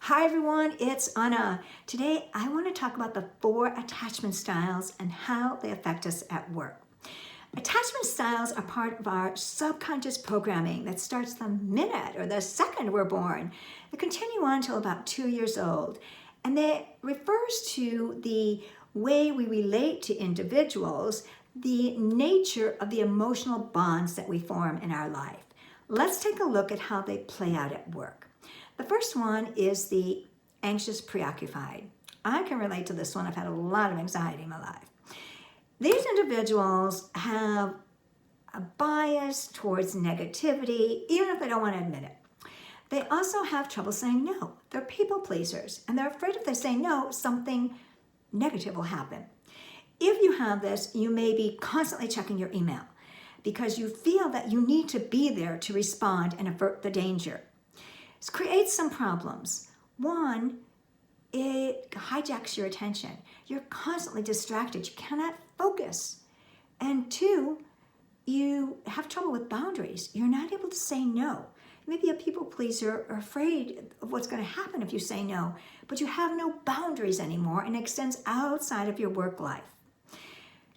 Hi everyone, it's Anna. Today I want to talk about the 4 attachment styles and how they affect us at work. Attachment styles are part of our subconscious programming that starts the minute or the second we're born. They continue on until about 2 years old, and they refers to the way we relate to individuals, the nature of the emotional bonds that we form in our life. Let's take a look at how they play out at work. The first one is the anxious preoccupied. I can relate to this one. I've had a lot of anxiety in my life. These individuals have a bias towards negativity, even if they don't want to admit it. They also have trouble saying no. They're people pleasers, and they're afraid if they say no, something negative will happen. If you have this, you may be constantly checking your email because you feel that you need to be there to respond and avert the danger. This creates some problems. One, it hijacks your attention. You're constantly distracted. You cannot focus. And 2, you have trouble with boundaries. You're not able to say no. Maybe a people pleaser are afraid of what's going to happen if you say no, but you have no boundaries anymore and it extends outside of your work life.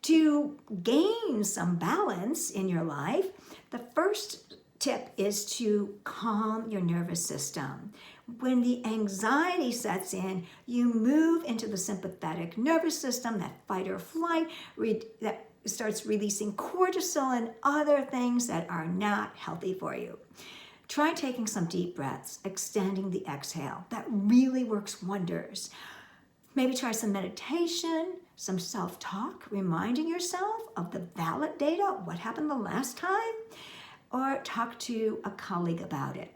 To gain some balance in your life, the first tip is to calm your nervous system. When the anxiety sets in, you move into the sympathetic nervous system, that fight or flight, that starts releasing cortisol and other things that are not healthy for you. Try taking some deep breaths, extending the exhale. That really works wonders. Maybe try some meditation, some self-talk, reminding yourself of the valid data, what happened the last time, or talk to a colleague about it.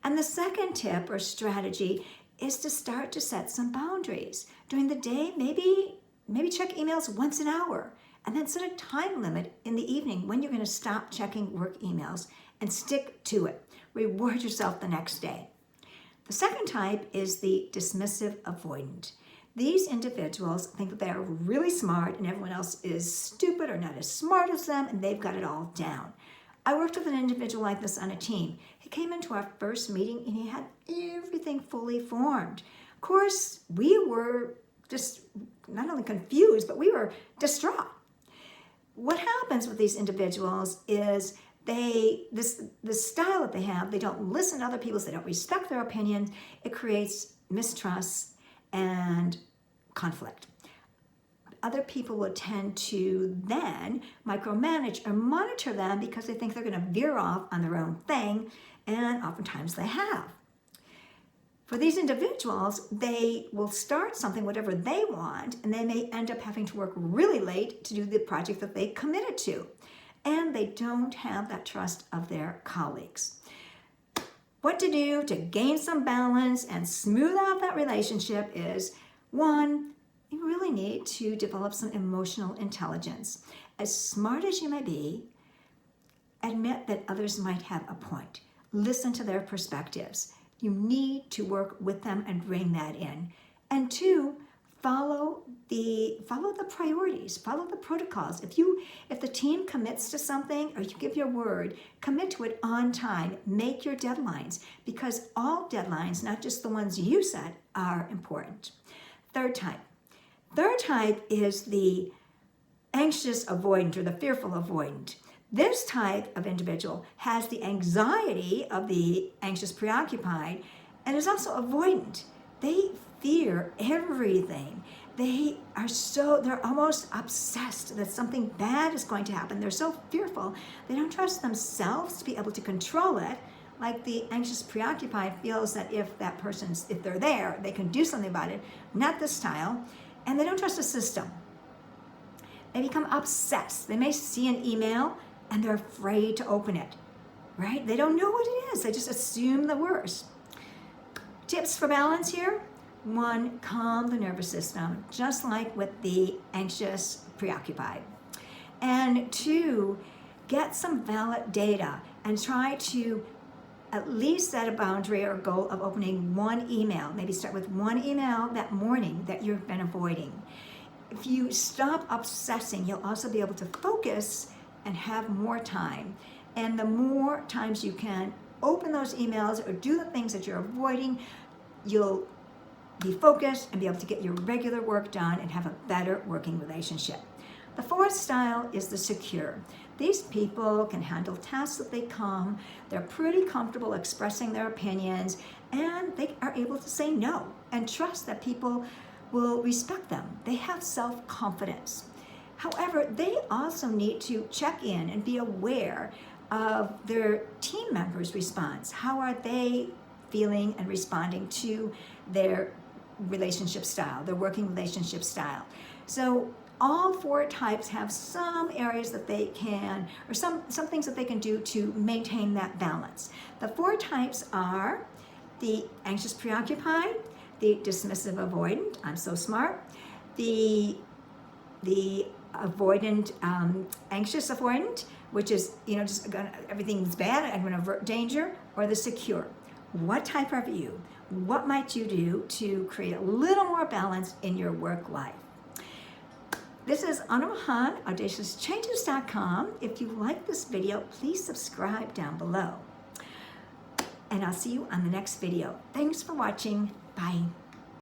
And the second tip or strategy is to start to set some boundaries. During the day, maybe check emails once an hour, and then set a time limit in the evening when you're going to stop checking work emails and stick to it. Reward yourself the next day. The second type is the dismissive avoidant. These individuals think that they are really smart and everyone else is stupid or not as smart as them, and they've got it all down. I worked with an individual like this on a team. He came into our first meeting and he had everything fully formed. Of course, we were just not only confused, but we were distraught. What happens with these individuals is the style that they have, they don't listen to other people's, they don't respect their opinions. It creates mistrust and conflict. Other people will tend to then micromanage or monitor them because they think they're going to veer off on their own thing, and oftentimes they have. For these individuals, they will start something, whatever they want, and they may end up having to work really late to do the project that they committed to, and they don't have that trust of their colleagues. What to do to gain some balance and smooth out that relationship is, 1, you really need to develop some emotional intelligence. As smart as you may be, admit that others might have a point. Listen to their perspectives. You need to work with them and bring that in. And 2, follow the priorities, follow the protocols. If the team commits to something or you give your word, commit to it on time. Make your deadlines, because all deadlines, not just the ones you set, are important. Third type is the anxious avoidant or the fearful avoidant. This type of individual has the anxiety of the anxious preoccupied and is also avoidant. They fear everything. They're almost obsessed that something bad is going to happen. They're so fearful. They don't trust themselves to be able to control it. Like the anxious preoccupied feels that if they're there, they can do something about it. Not this style. And they don't trust the system. They become obsessed. They may see an email and they're afraid to open it, right? They don't know what it is. They just assume the worst. Tips for balance here. 1, calm the nervous system, just like with the anxious preoccupied. And 2, get some valid data and try to at least set a boundary or goal of opening 1 email. Maybe start with 1 email that morning that you've been avoiding. If you stop obsessing, you'll also be able to focus and have more time. And the more times you can open those emails or do the things that you're avoiding, you'll be focused and be able to get your regular work done and have a better working relationship. The fourth style is the secure. These people can handle tasks that they come, they're pretty comfortable expressing their opinions, and they are able to say no and trust that people will respect them. They have self-confidence. However, they also need to check in and be aware of their team members' response. How are they feeling and responding to their relationship style, their working relationship style? So all four types have some areas that they can, or some things that they can do to maintain that balance. The four types are the anxious preoccupied, the dismissive avoidant, I'm so smart, the avoidant, anxious avoidant, which is, just everything's bad, I'm going to avert danger, or the secure. What type are you? What might you do to create a little more balance in your work life? This is Anna Mahan, AudaciousChanges.com. If you like this video, please subscribe down below. And I'll see you on the next video. Thanks for watching. Bye.